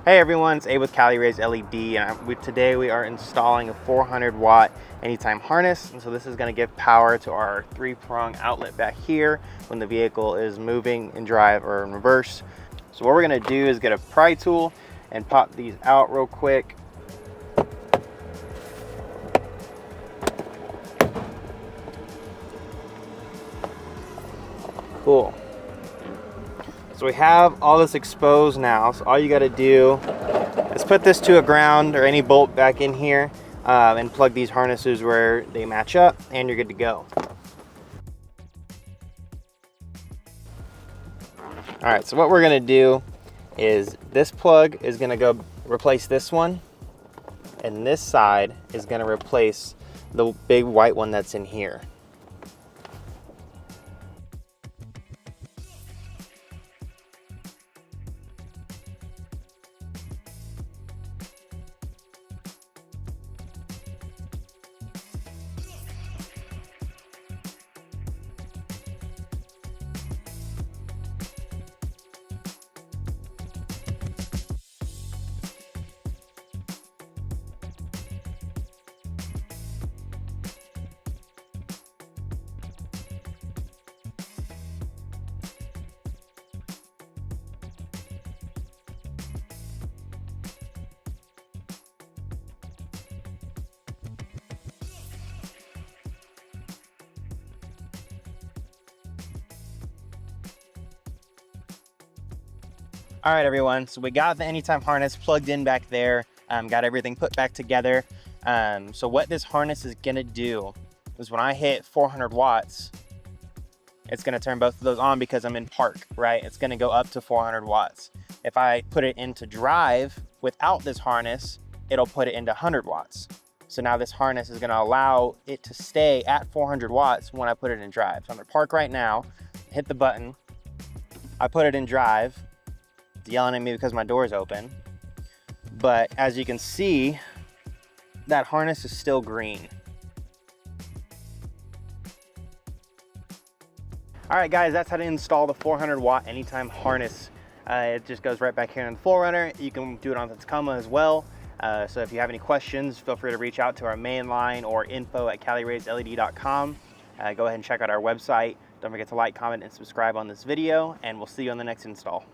Hey everyone, it's Abe with Cali LED, and today we are installing a 400 watt anytime harness. And so this is going to give power to our 3-prong outlet back here when the vehicle is moving in drive or in reverse. So what we're going to do is get a pry tool and pop these out real quick. Cool. So we have all this exposed now, so all you got to do is put this to a ground or any bolt back in here and plug these harnesses where they match up, and you're good to go. All right, so what we're gonna do is this plug is gonna go replace this one, and this side is gonna replace the big white one that's in here. All right, everyone, so we got the anytime harness plugged in back there, got everything put back together. So what this harness is gonna do is when I hit 400 watts, it's gonna turn both of those on because I'm in park, right? It's gonna go up to 400 watts. If I put it into drive without this harness, it'll put it into 100 watts. So now this harness is gonna allow it to stay at 400 watts when I put it in drive. So I'm in park right now, hit the button, I put it in drive. It's yelling at me because my door is open. But as you can see, that harness is still green. All right, guys, that's how to install the 400 watt anytime harness. It just goes right back here in the 4Runner. You can do it on the Tacoma as well. So if you have any questions, feel free to reach out to our main line or info@caliraiseled.com. Go ahead and check out our website. Don't forget to like, comment, and subscribe on this video, and we'll see you on the next install.